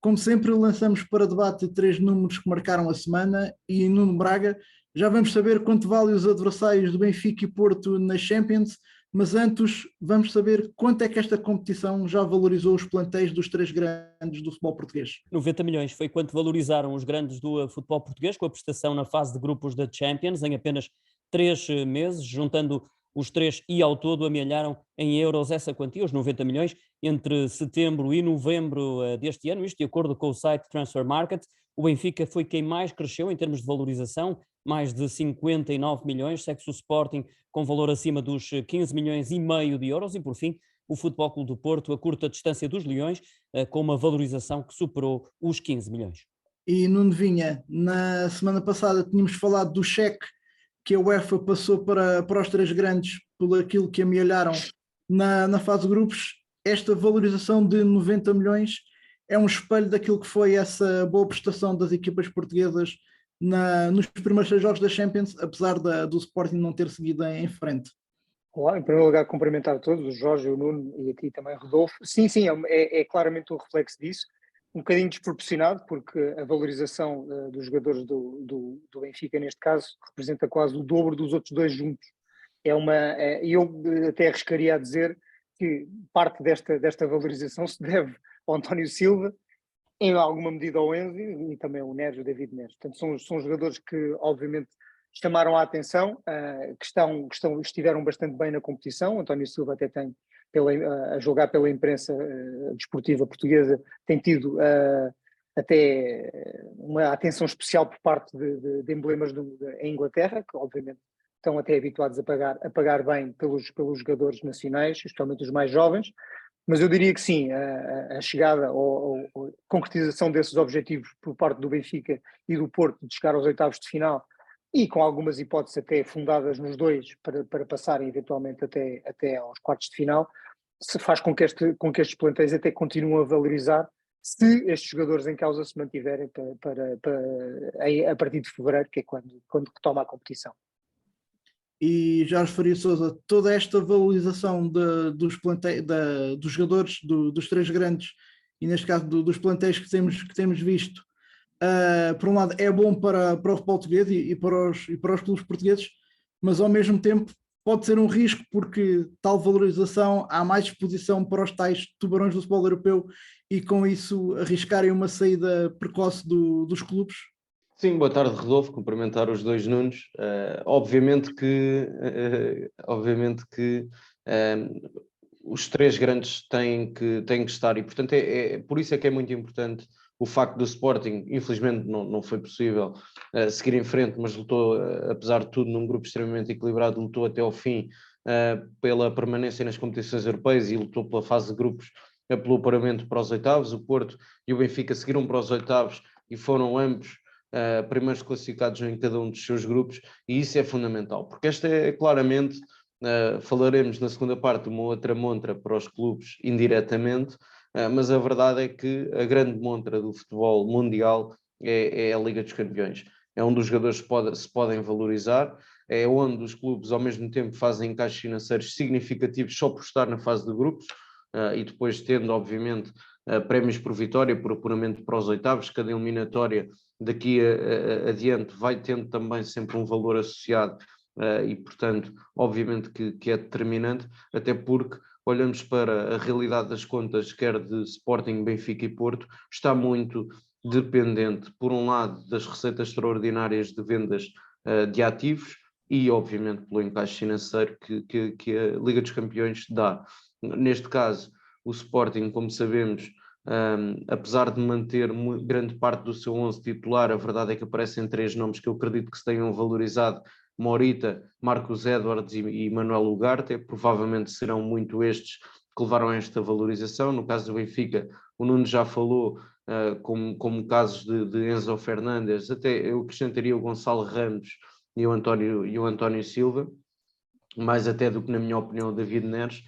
Como sempre, lançamos para debate 3 números que marcaram a semana e, Nuno Braga, já vamos saber quanto vale os adversários do Benfica e Porto na Champions, mas antes vamos saber quanto é que esta competição já valorizou os plantéis dos 3 grandes do futebol português. 90 milhões foi quanto valorizaram os grandes do futebol português com a prestação na fase de grupos da Champions em apenas 3 meses, juntando os 3 e ao todo amealharam em euros essa quantia, os 90 milhões, entre setembro e novembro deste ano, isto de acordo com o site Transfer Market. O Benfica foi quem mais cresceu em termos de valorização, mais de 59 milhões, segue-se o Sporting com valor acima dos 15 milhões e meio de euros e, por fim, o Futebol Clube do Porto a curta distância dos Leões, com uma valorização que superou os 15 milhões. E Nuno Vinha, na semana passada tínhamos falado do cheque que a UEFA passou para os 3 grandes por aquilo que amealharam na fase de grupos. Esta valorização de 90 milhões é um espelho daquilo que foi essa boa prestação das equipas portuguesas nos primeiros 6 jogos da Champions, apesar do Sporting não ter seguido em frente. Olá, em primeiro lugar, cumprimentar a todos, o Jorge, o Nuno e a ti também, Rodolfo. Sim, é claramente um reflexo disso, um bocadinho desproporcionado, porque a valorização dos jogadores do Benfica, neste caso, representa quase o dobro dos outros 2 juntos. Eu até arriscaria a dizer que parte desta valorização se deve ao António Silva, em alguma medida ao Enzo e também ao Neres, o David Neres. Portanto, são jogadores que, obviamente, chamaram a atenção, que estiveram bastante bem na competição. O António Silva até tem, a julgar pela imprensa desportiva portuguesa, tem tido até uma atenção especial por parte de emblemas em Inglaterra, que obviamente estão até habituados a pagar bem pelos jogadores nacionais, especialmente os mais jovens. Mas eu diria que sim, a chegada ou a concretização desses objetivos por parte do Benfica e do Porto de chegar aos oitavos de final, e com algumas hipóteses até fundadas nos 2 para passarem eventualmente até aos quartos de final, se faz com que estes plantéis até continuem a valorizar, se estes jogadores em causa se mantiverem a partir de fevereiro, que é quando retoma a competição. E Jorge Faria Sousa, toda esta valorização dos jogadores dos 3 grandes, e neste caso dos plantéis que temos visto, por um lado é bom para o futebol português e para os clubes portugueses, mas ao mesmo tempo pode ser um risco, porque tal valorização há mais exposição para os tais tubarões do futebol europeu e com isso arriscarem uma saída precoce dos clubes. Sim, boa tarde, Rodolfo, cumprimentar os 2 Nunos. Obviamente que os 3 grandes têm que estar, e portanto por isso é que é muito importante o facto do Sporting, infelizmente não foi possível seguir em frente, mas lutou, apesar de tudo, num grupo extremamente equilibrado, lutou até ao fim pela permanência nas competições europeias e lutou pela fase de grupos, pelo apuramento para os oitavos. O Porto e o Benfica seguiram para os oitavos e foram ambos primeiros classificados em cada um dos seus grupos, e isso é fundamental, porque esta é claramente, falaremos na segunda parte, uma outra montra para os clubes indiretamente, mas a verdade é que a grande montra do futebol mundial é a Liga dos Campeões. É onde os jogadores se podem valorizar, é onde os clubes ao mesmo tempo fazem encaixes financeiros significativos só por estar na fase de grupos, e depois tendo obviamente prémios por vitória, por apuramento para os oitavos. Cada eliminatória daqui adiante vai tendo também sempre um valor associado, e portanto obviamente que é determinante, até porque olhamos para a realidade das contas, quer de Sporting, Benfica e Porto, está muito dependente, por um lado, das receitas extraordinárias de vendas de ativos e, obviamente, pelo encaixe financeiro que a Liga dos Campeões dá. Neste caso, o Sporting, como sabemos, apesar de manter grande parte do seu 11 titular, a verdade é que aparecem 3 nomes que eu acredito que se tenham valorizado: Morita, Marcos Edwards e Manuel Ugarte. Provavelmente serão muito estes que levaram a esta valorização. No caso do Benfica, o Nuno já falou, como casos de Enzo Fernandes, até eu acrescentaria o Gonçalo Ramos e o António Silva, mais até do que, na minha opinião, o David Neres.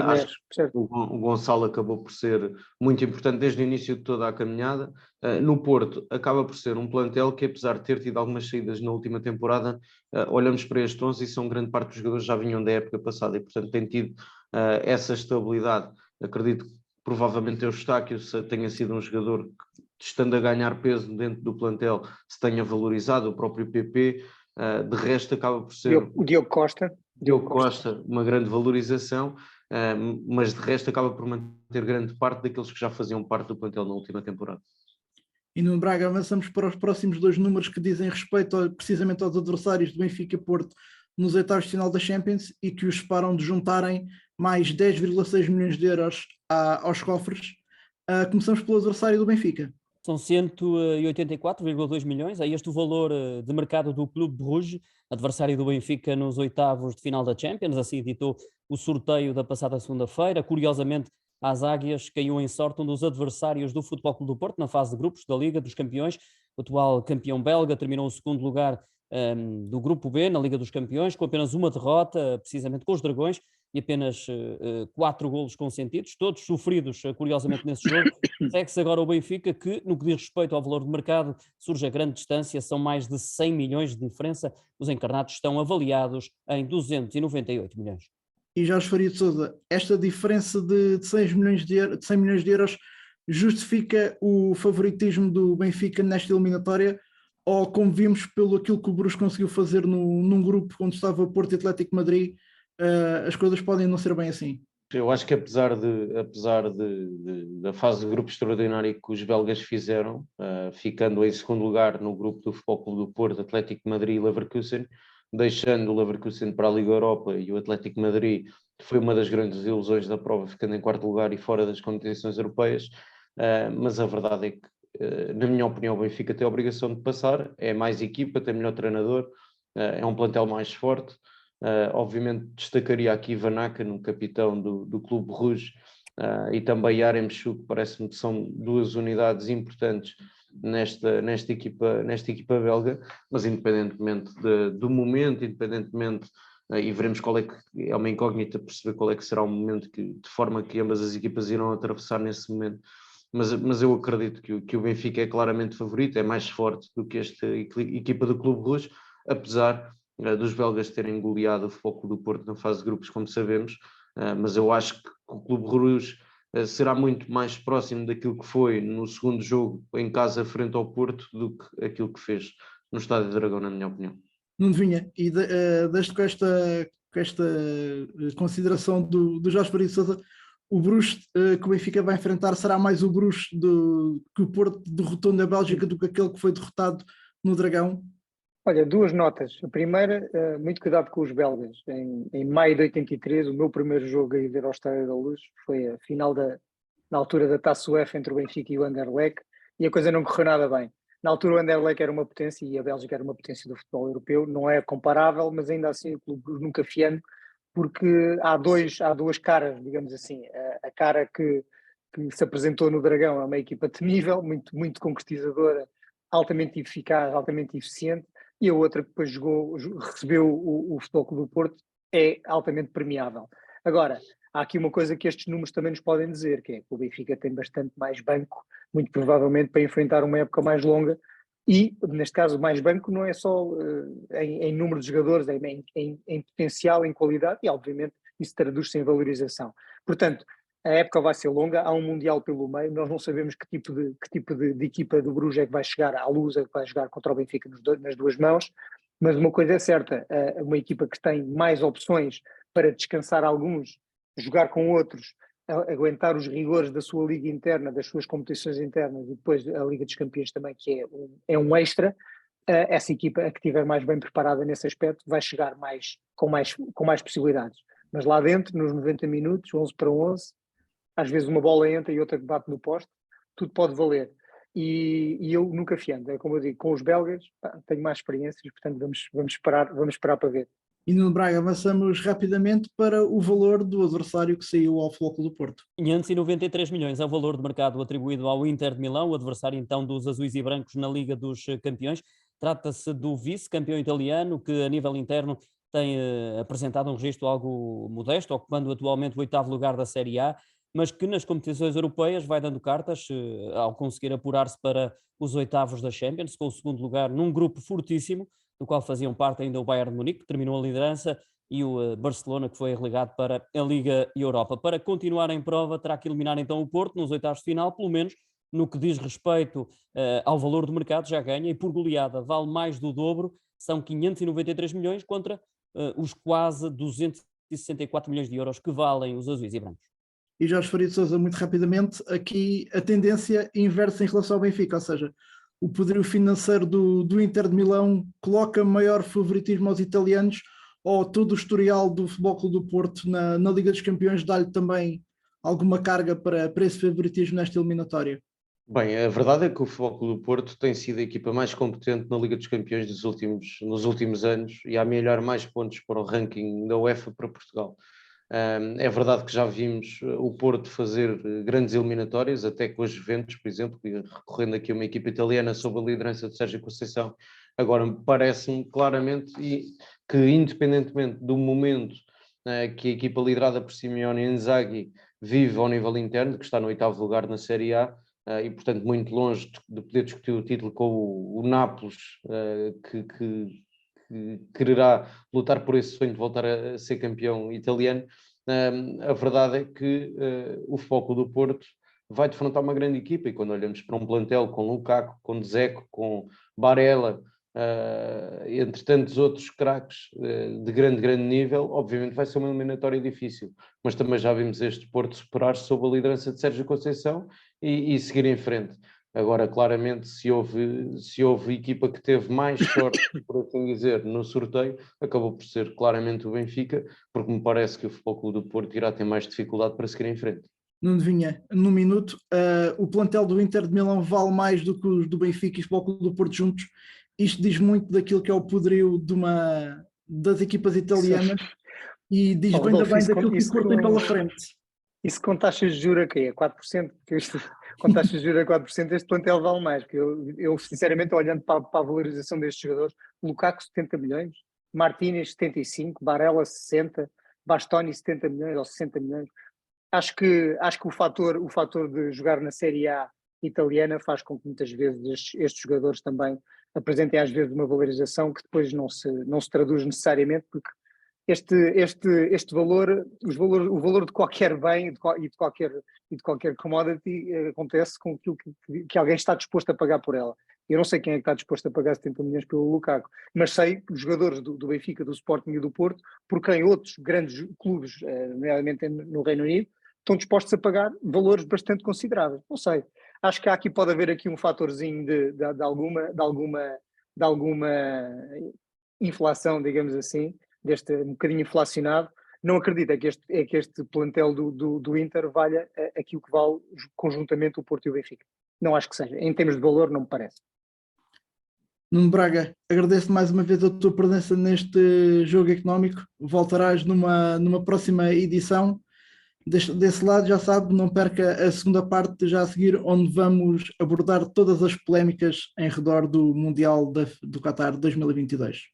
Acho que o Gonçalo acabou por ser muito importante desde o início de toda a caminhada. No Porto, acaba por ser um plantel que, apesar de ter tido algumas saídas na última temporada, olhamos para este 11 e são grande parte dos jogadores já vinham da época passada e, portanto, tem tido essa estabilidade. Acredito que provavelmente o Eustáquio tenha sido um jogador que, estando a ganhar peso dentro do plantel, se tenha valorizado, o próprio PP, de resto acaba por ser... O Diogo Costa. Diogo Costa, uma grande valorização, mas de resto acaba por manter grande parte daqueles que já faziam parte do plantel na última temporada. E no Braga avançamos para os próximos 2 números que dizem respeito precisamente aos adversários do Benfica e Porto nos oitavos de final da Champions e que os separam de juntarem mais 10,6 milhões de euros aos cofres. Começamos pelo adversário do Benfica. São 184,2 milhões, é este o valor de mercado do Clube Bruges, adversário do Benfica nos oitavos de final da Champions, assim editou o sorteio da passada segunda-feira. Curiosamente, às Águias caiu em sorte um dos adversários do Futebol Clube do Porto na fase de grupos da Liga dos Campeões. O atual campeão belga terminou o segundo lugar do Grupo B na Liga dos Campeões, com apenas uma derrota, precisamente com os Dragões, e apenas 4 golos consentidos, todos sofridos, curiosamente, nesse jogo. Segue-se agora o Benfica, que, no que diz respeito ao valor de mercado, surge a grande distância, são mais de 100 milhões de diferença. Os encarnados estão avaliados em 298 milhões. E Jorge Faria de Sousa, esta diferença de 100 milhões de euros justifica o favoritismo do Benfica nesta eliminatória, ou, como vimos, pelo aquilo que o Bruges conseguiu fazer num grupo onde estava Porto e Atlético de Madrid, as coisas podem não ser bem assim? Eu acho que apesar da fase de grupo extraordinária que os belgas fizeram, ficando em segundo lugar no grupo do Futebol Clube do Porto, Atlético de Madrid e Leverkusen, deixando o Leverkusen para a Liga Europa, e o Atlético de Madrid foi uma das grandes ilusões da prova, ficando em quarto lugar e fora das competições europeias, mas a verdade é que, na minha opinião, o Benfica tem a obrigação de passar, é mais equipa, tem melhor treinador, é um plantel mais forte. Obviamente destacaria aqui Vanaka, no capitão do Clube Rouge, e também Yaremchuk, parece-me que são 2 unidades importantes nesta equipa belga, mas independentemente do momento, e veremos qual é que é uma incógnita perceber qual é que será o momento de forma que ambas as equipas irão atravessar nesse momento, mas eu acredito que o Benfica é claramente favorito, é mais forte do que esta equipa do Clube Rouge, apesar dos belgas terem goleado o Futebol Clube do Porto na fase de grupos, como sabemos, mas eu acho que o Clube Rouge será muito mais próximo daquilo que foi no segundo jogo em casa frente ao Porto do que aquilo que fez no Estádio do Dragão, na minha opinião. Não adivinha, e desde com esta consideração do Jorge Faria de Sousa, o Bruges que o Benfica vai enfrentar será mais o Bruges que o Porto derrotou na Bélgica do que aquele que foi derrotado no Dragão? Olha, 2 notas. A primeira, muito cuidado com os belgas. Em maio de 83, o meu primeiro jogo a ir ao Estádio da Luz foi a final na altura da Taça UEFA entre o Benfica e o Anderlecht, e a coisa não correu nada bem. Na altura o Anderlecht era uma potência e a Bélgica era uma potência do futebol europeu, não é comparável, mas ainda assim o clube nunca fiando, porque há duas caras, digamos assim. A cara que se apresentou no Dragão é uma equipa temível, muito, muito concretizadora, altamente eficaz, altamente eficiente, e a outra que depois recebeu o Futebol Clube do Porto é altamente premiável. Agora, há aqui uma coisa que estes números também nos podem dizer, que é que o Benfica tem bastante mais banco, muito provavelmente para enfrentar uma época mais longa, e neste caso mais banco não é só em número de jogadores, é em potencial, em qualidade, e obviamente isso traduz-se em valorização. Portanto, a época vai ser longa, há um Mundial pelo meio, nós não sabemos que tipo de equipa do Bruges é que vai chegar à luz, é que vai jogar contra o Benfica nas 2 mãos, mas uma coisa é certa, uma equipa que tem mais opções para descansar alguns, jogar com outros, aguentar os rigores da sua liga interna, das suas competições internas, e depois a Liga dos Campeões também, que é um extra, essa equipa, a que estiver mais bem preparada nesse aspecto, vai chegar com mais possibilidades. Mas lá dentro, nos 90 minutos, 11 para 11, às vezes uma bola entra e outra que bate no poste, tudo pode valer. E eu nunca fiando, é como eu digo, com os belgas tenho mais experiências, portanto vamos esperar para ver. E no Braga avançamos rapidamente para o valor do adversário que saiu ao Futebol Clube do Porto. 593 milhões é o valor de mercado atribuído ao Inter de Milão, o adversário então dos azuis e brancos na Liga dos Campeões. Trata-se do vice-campeão italiano que a nível interno tem apresentado um registro algo modesto, ocupando atualmente o 8º lugar da Série A, mas que nas competições europeias vai dando cartas ao conseguir apurar-se para os oitavos da Champions, com o 2º lugar num grupo fortíssimo, do qual faziam parte ainda o Bayern de Munique, que terminou a liderança, e o Barcelona, que foi relegado para a Liga Europa. Para continuar em prova, terá que eliminar então o Porto nos oitavos de final, pelo menos no que diz respeito ao valor do mercado, já ganha, e por goleada vale mais do dobro, são 593 milhões contra os quase 264 milhões de euros que valem os azuis e brancos. E Jorge Faria de Sousa, muito rapidamente, aqui a tendência inversa em relação ao Benfica, ou seja, o poderio financeiro do Inter de Milão coloca maior favoritismo aos italianos, ou todo o historial do Futebol Clube do Porto na Liga dos Campeões dá-lhe também alguma carga para esse favoritismo nesta eliminatória? Bem, a verdade é que o Futebol Clube do Porto tem sido a equipa mais competente na Liga dos Campeões nos últimos anos e a amelhar mais pontos para o ranking da UEFA para Portugal. É verdade que já vimos o Porto fazer grandes eliminatórias, até com a Juventus, por exemplo, recorrendo aqui a uma equipa italiana sob a liderança de Sérgio Conceição. Agora, parece-me claramente que, independentemente do momento que a equipa liderada por Simeone Inzaghi vive ao nível interno, que está no 8º lugar na Série A, e portanto muito longe de poder discutir o título com o Nápoles, que quererá lutar por esse sonho de voltar a ser campeão italiano. A verdade é que o Futebol Clube do Porto vai defrontar uma grande equipa, e quando olhamos para um plantel com Lukaku, com Dzeko, com Barella, entre tantos outros craques de grande nível, obviamente vai ser uma eliminatória difícil, mas também já vimos este Porto superar-se sob a liderança de Sérgio Conceição e seguir em frente. Agora, claramente, se houve equipa que teve mais sorte, por assim dizer, no sorteio, acabou por ser claramente o Benfica, porque me parece que o Futebol Clube do Porto irá ter mais dificuldade para seguir em frente. Nuno Vinha, num minuto, o plantel do Inter de Milão vale mais do que os do Benfica e o Futebol Clube do Porto juntos. Isto diz muito daquilo que é o poderio das equipas italianas e diz bem daquilo que o Porto tem pela frente. Isso com taxas de juros que é 4%, com taxas de juros a 4%, este plantel vale mais, porque eu sinceramente, olhando para a valorização destes jogadores, Lukaku 70 milhões, Martínez 75, Barella 60, Bastoni 70 milhões ou 60 milhões. Acho que o fator de jogar na Série A italiana faz com que muitas vezes estes jogadores também apresentem às vezes uma valorização que depois não se traduz necessariamente, porque este valor, o valor de qualquer bem e de qualquer commodity acontece com aquilo que alguém está disposto a pagar por ela. Eu não sei quem é que está disposto a pagar 70 milhões pelo Lukaku, mas sei que os jogadores do Benfica, do Sporting e do Porto, por quem outros grandes clubes, nomeadamente no Reino Unido, estão dispostos a pagar valores bastante consideráveis. Não sei. Acho que pode haver aqui um fatorzinho de alguma inflação, digamos assim, deste um bocadinho inflacionado. Não acredito que este plantel do Inter valha aquilo que vale conjuntamente o Porto e o Benfica. Não acho que seja. Em termos de valor, não me parece. Nuno Braga, agradeço mais uma vez a tua presença neste jogo económico. Voltarás numa próxima edição. Desse lado, já sabe, não perca a segunda parte já a seguir, onde vamos abordar todas as polémicas em redor do Mundial do Qatar 2022.